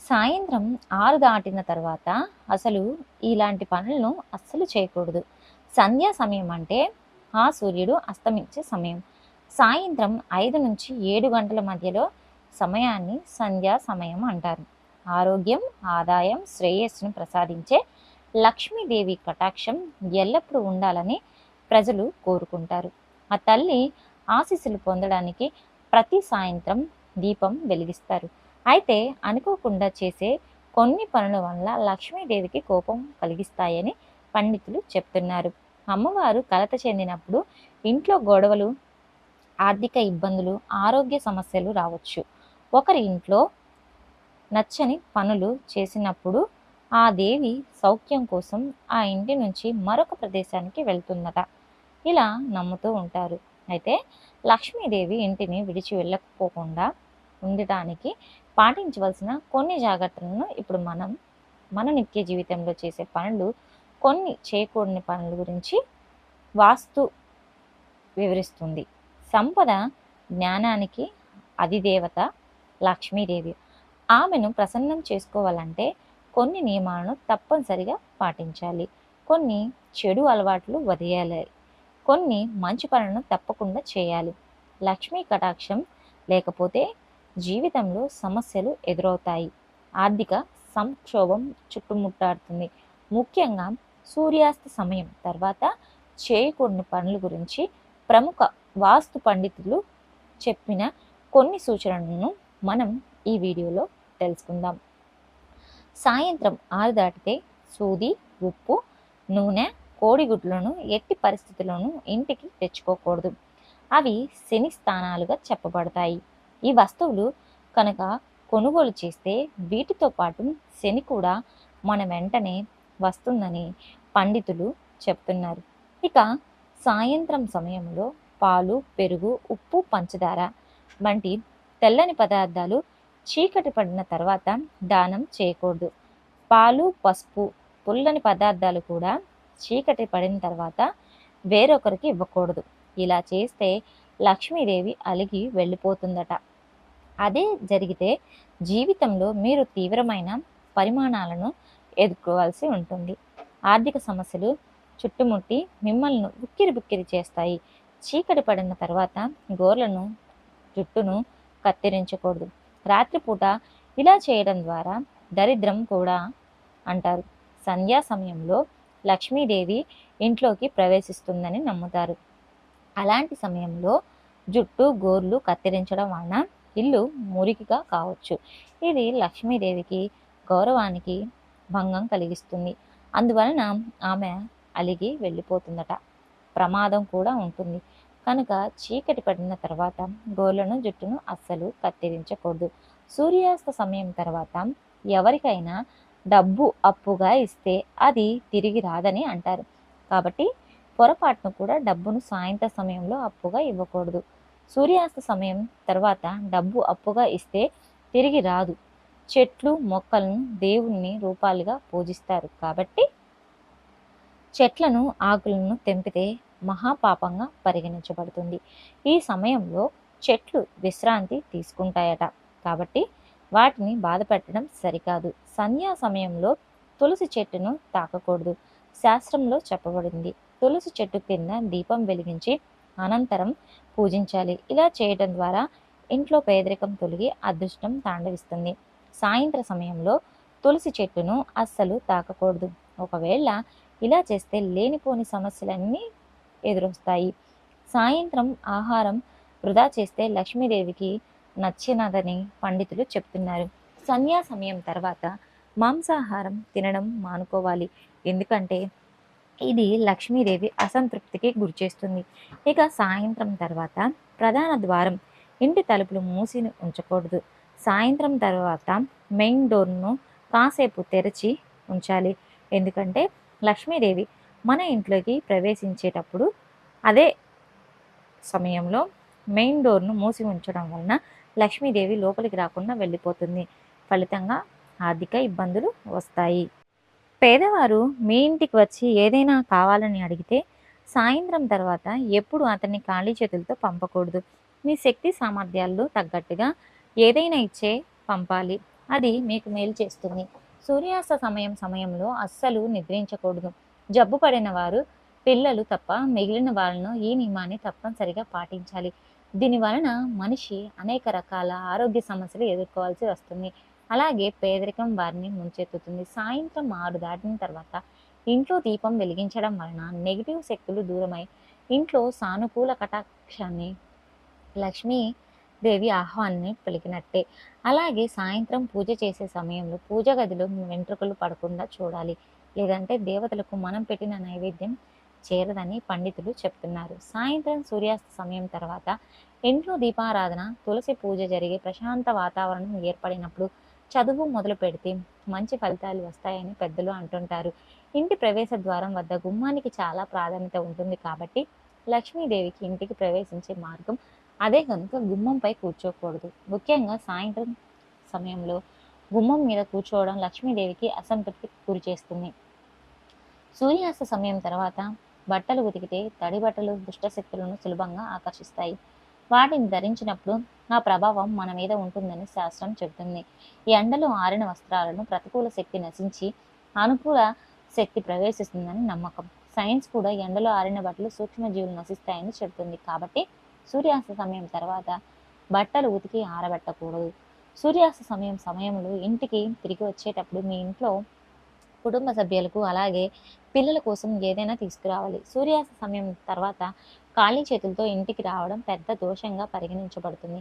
సాయంత్రం 6 దాటిన తర్వాత అసలు ఇలాంటి పనులను అస్సలు చేయకూడదు. సంధ్యా సమయం అంటే ఆ సూర్యుడు అస్తమించే సమయం. సాయంత్రం 5-7 గంటల మధ్యలో సమయాన్ని సంధ్యా సమయం అంటారు. ఆరోగ్యం, ఆదాయం, శ్రేయస్సును ప్రసాదించే లక్ష్మీదేవి కటాక్షం ఎల్లప్పుడూ ఉండాలని ప్రజలు కోరుకుంటారు. ఆ తల్లి ఆశీస్సులు పొందడానికి ప్రతి సాయంత్రం దీపం వెలిగిస్తారు. అయితే అనుకోకుండా చేసే కొన్ని పనుల వల్ల లక్ష్మీదేవికి కోపం కలిగిస్తాయని పండితులు చెప్తున్నారు. అమ్మవారు కలత చెందినప్పుడు ఇంట్లో గొడవలు, ఆర్థిక ఇబ్బందులు, ఆరోగ్య సమస్యలు రావచ్చు. ఒకరి ఇంట్లో నచ్చని పనులు చేసినప్పుడు ఆ దేవి సౌఖ్యం కోసం ఆ ఇంటి నుంచి మరొక ప్రదేశానికి వెళ్తుందట. ఇలా నమ్ముతూ ఉంటారు. అయితే లక్ష్మీదేవి ఇంటిని విడిచి వెళ్ళకపోకుండా ఉండటానికి పాటించవలసిన కొన్ని జాగ్రత్తలను ఇప్పుడు మన నిత్య జీవితంలో చేసే పనులు, కొన్ని చేయకూడని పనుల గురించి వాస్తు వివరిస్తుంది. సంపద, జ్ఞానానికి అధిదేవత లక్ష్మీదేవి. ఆమెను ప్రసన్నం చేసుకోవాలంటే కొన్ని నియమాలను తప్పనిసరిగా పాటించాలి. కొన్ని చెడు అలవాట్లు వదిలేయాలి. కొన్ని మంచి పనులను తప్పకుండా చేయాలి. లక్ష్మీ కటాక్షం లేకపోతే జీవితంలో సమస్యలు ఎదురవుతాయి. ఆర్థిక సంక్షోభం చుట్టుముట్టాడుతుంది. ముఖ్యంగా సూర్యాస్త సమయం తర్వాత చేయకూడని పనుల గురించి ప్రముఖ వాస్తు పండితులు చెప్పిన కొన్ని సూచనలను మనం ఈ వీడియోలో తెలుసుకుందాం. సాయంత్రం 6 దాటితే సూది, ఉప్పు, నూనె, కోడిగుడ్లను ఎట్టి పరిస్థితుల్లోనూ ఇంటికి తెచ్చుకోకూడదు. అవి శని స్థానాలుగా చెప్పబడతాయి. ఈ వస్తువులు కనుక కొనుగోలు చేస్తే వీటితో పాటు శని కూడా మన వెంటనే వస్తుందని పండితులు చెప్తున్నారు. ఇక సాయంత్రం సమయంలో పాలు, పెరుగు, ఉప్పు, పంచదార వంటి తెల్లని పదార్థాలు చీకటి పడిన తర్వాత దానం చేయకూడదు. పాలు, పసుపు, పుల్లని పదార్థాలు కూడా చీకటి పడిన తర్వాత వేరొకరికి ఇవ్వకూడదు. ఇలా చేస్తే లక్ష్మీదేవి అలిగి వెళ్ళిపోతుందట. అదే జరిగితే జీవితంలో మీరు తీవ్రమైన పరిమాణాలను ఎదుర్కోవాల్సి ఉంటుంది. ఆర్థిక సమస్యలు చుట్టుముట్టి మిమ్మల్ని ఉక్కిరి చేస్తాయి. చీకటి పడిన తర్వాత గోర్లను, జుట్టును కత్తిరించకూడదు. రాత్రిపూట ఇలా చేయడం ద్వారా దరిద్రం కూడా అంటారు. సంధ్యా సమయంలో లక్ష్మీదేవి ఇంట్లోకి ప్రవేశిస్తుందని నమ్ముతారు. అలాంటి సమయంలో జుట్టు, గోర్లు కత్తిరించడం వలన ఇల్లు మురికిగా కావచ్చు. ఇది లక్ష్మీదేవికి గౌరవానికి భంగం కలిగిస్తుంది. అందువలన ఆమె అలిగి వెళ్ళిపోతుందట. ప్రమాదం కూడా ఉంటుంది. కనుక చీకటి పడిన తర్వాత గోర్లను, జుట్టును అస్సలు కత్తిరించకూడదు. సూర్యాస్త సమయం తర్వాత ఎవరికైనా డబ్బు అప్పుగా ఇస్తే అది తిరిగి రాదని అంటారు. కాబట్టి పొరపాటును కూడా డబ్బును సాయంత్రం సమయంలో అప్పుగా ఇవ్వకూడదు. సూర్యాస్త సమయం తర్వాత డబ్బు అప్పుగా ఇస్తే తిరిగి రాదు. చెట్లు, మొక్కలను దేవుణ్ణి రూపాలుగా పూజిస్తారు. కాబట్టి చెట్లను, ఆకులను తెంపితే మహాపాపంగా పరిగణించబడుతుంది. ఈ సమయంలో చెట్లు విశ్రాంతి తీసుకుంటాయట. కాబట్టి వాటిని బాధపెట్టడం సరికాదు. సంధ్యా సమయంలో తులసి చెట్టును తాకకూడదు. శాస్త్రంలో చెప్పబడింది. తులసి చెట్టు కింద దీపం వెలిగించి అనంతరం పూజించాలి. ఇలా చేయడం ద్వారా ఇంట్లో పేదరికం తొలగి అదృష్టం తాండవిస్తుంది. సాయంత్ర సమయంలో తులసి చెట్టును అస్సలు తాకకూడదు. ఒకవేళ ఇలా చేస్తే లేనిపోని సమస్యలన్నీ ఎదురొస్తాయి. సాయంత్రం ఆహారం వృధా చేస్తే లక్ష్మీదేవికి నచ్చినదని పండితులు చెప్తున్నారు. సంధ్యా సమయం తర్వాత మాంసాహారం తినడం మానుకోవాలి. ఎందుకంటే ఇది లక్ష్మీదేవి అసంతృప్తికి గురిచేస్తుంది. ఇక సాయంత్రం తర్వాత ప్రధాన ద్వారం, ఇంటి తలుపులు మూసి ఉంచకూడదు. సాయంత్రం తర్వాత మెయిన్ డోర్ను కాసేపు తెరిచి ఉంచాలి. ఎందుకంటే లక్ష్మీదేవి మన ఇంట్లోకి ప్రవేశించేటప్పుడు అదే సమయంలో మెయిన్ డోర్ను మూసి ఉంచడం వలన లక్ష్మీదేవి లోపలికి రాకుండా వెళ్ళిపోతుంది. ఫలితంగా ఆర్థిక ఇబ్బందులు వస్తాయి. పేదవారు మీ ఇంటికి వచ్చి ఏదైనా కావాలని అడిగితే సాయంత్రం తర్వాత ఎప్పుడు అతన్ని ఖాళీ చేతులతో పంపకూడదు. మీ శక్తి సామర్థ్యాలు తగ్గట్టుగా ఏదైనా ఇచ్చే పంపాలి. అది మీకు మేలు చేస్తుంది. సూర్యాస్త సమయంలో అస్సలు నిద్రించకూడదు. జబ్బు పడిన వారు, పిల్లలు తప్ప మిగిలిన వాళ్ళను ఈ నియమాన్ని తప్పనిసరిగా పాటించాలి. దీని వలన మనిషి అనేక రకాల ఆరోగ్య సమస్యలు ఎదుర్కోవాల్సి వస్తుంది. అలాగే పేదరికం వారిని ముంచెత్తుతుంది. సాయంత్రం 6 దాటిన తర్వాత ఇంట్లో దీపం వెలిగించడం వలన నెగిటివ్ శక్తులు దూరమై ఇంట్లో సానుకూల కటాక్షాన్ని లక్ష్మీ దేవి ఆహ్వాన్ని పలికినట్టే. అలాగే సాయంత్రం పూజ చేసే సమయంలో పూజ గదిలో వెంట్రుకలు పడకుండా చూడాలి. లేదంటే దేవతలకు మనం పెట్టిన నైవేద్యం చేరదని పండితులు చెప్తున్నారు. సాయంత్రం సూర్యాస్త సమయం తర్వాత ఇంట్లో దీపారాధన, తులసి పూజ జరిగే ప్రశాంత వాతావరణం ఏర్పడినప్పుడు చదువు మొదలు పెడితే మంచి ఫలితాలు వస్తాయని పెద్దలు అంటుంటారు. ఇంటి ప్రవేశ ద్వారం వద్ద గుమ్మానికి చాలా ప్రాధాన్యత ఉంటుంది కాబట్టి లక్ష్మీదేవికి ఇంటికి ప్రవేశించే మార్గం అదే కనుక గుమ్మంపై కూర్చోకూడదు. ముఖ్యంగా సాయంత్రం సమయంలో గుమ్మం మీద కూర్చోవడం లక్ష్మీదేవికి అసంతృప్తికి గురి చేస్తుంది. సూర్యాస్త సమయం తర్వాత బట్టలు ఉతికితే తడి బట్టలు దుష్టశక్తులను సులభంగా ఆకర్షిస్తాయి. వాటిని ధరించినప్పుడు ఆ ప్రభావం మన మీద ఉంటుందని శాస్త్రం చెబుతుంది. ఎండలో ఆరిన వస్త్రాలను ప్రతికూల శక్తి నశించి అనుకూల శక్తి ప్రవేశిస్తుందని నమ్మకం. సైన్స్ కూడా ఎండలో ఆరిన బట్టలు సూక్ష్మజీవులు నశిస్తాయని చెబుతుంది. కాబట్టి సూర్యాస్త సమయం తర్వాత బట్టలు ఉతికి ఆరబెట్టకూడదు. సూర్యాస్త సమయంలో ఇంటికి తిరిగి వచ్చేటప్పుడు మీ ఇంట్లో కుటుంబ సభ్యులకు అలాగే పిల్లల కోసం ఏదైనా తీసుకురావాలి. సూర్యాస్త సమయం తర్వాత ఖాళీ చేతులతో ఇంటికి రావడం పెద్ద దోషంగా పరిగణించబడుతుంది.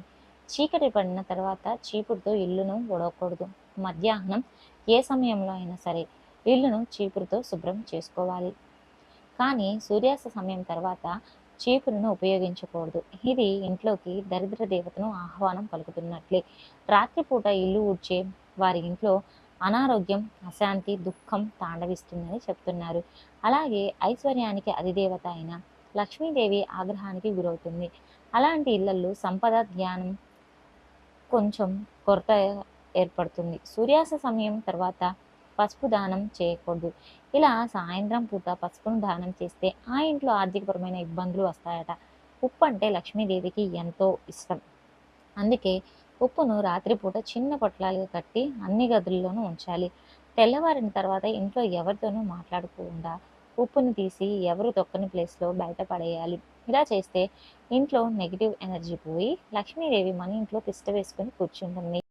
చీకటి పడిన తర్వాత చీపురుతో ఇల్లును ఊడవకూడదు. మధ్యాహ్నం ఏ సమయంలో అయినా సరే ఇల్లును చీపురుతో శుభ్రం చేసుకోవాలి. కానీ సూర్యాస్త సమయం తర్వాత చీపురును ఉపయోగించకూడదు. ఇది ఇంట్లోకి దరిద్ర దేవతను ఆహ్వానం పలుకుతున్నట్లే. రాత్రిపూట ఇల్లు ఊడ్చే వారి ఇంట్లో అనారోగ్యం, అశాంతి, దుఃఖం తాండవిస్తుందని చెప్తున్నారు. అలాగే ఐశ్వర్యానికి అధిదేవత అయిన లక్ష్మీదేవి ఆగ్రహానికి గురవుతుంది. అలాంటి ఇళ్లలో సంపద, జ్ఞానం కొంచెం కొరత ఏర్పడుతుంది. సూర్యాస్త సమయం తర్వాత పసుపు దానం చేయకూడదు. ఇలా సాయంత్రం పూట పసుపును దానం చేస్తే ఆ ఇంట్లో ఆర్థికపరమైన ఇబ్బందులు వస్తాయట. ఉప్పు అంటే లక్ష్మీదేవికి ఎంతో ఇష్టం. అందుకే ఉప్పును రాత్రిపూట చిన్న పొట్లాలుగా కట్టి అన్ని గదుల్లోనూ ఉంచాలి. తెల్లవారిన తర్వాత ఇంట్లో ఎవరితోనూ మాట్లాడకుండా ఉప్పును తీసి ఎవరు తొక్కని ప్లేస్లో బయట పడేయాలి. ఇలా చేస్తే ఇంట్లో నెగిటివ్ ఎనర్జీ పోయి లక్ష్మీదేవి మన ఇంట్లో తిష్ట వేసుకొని కూర్చుంటుంది.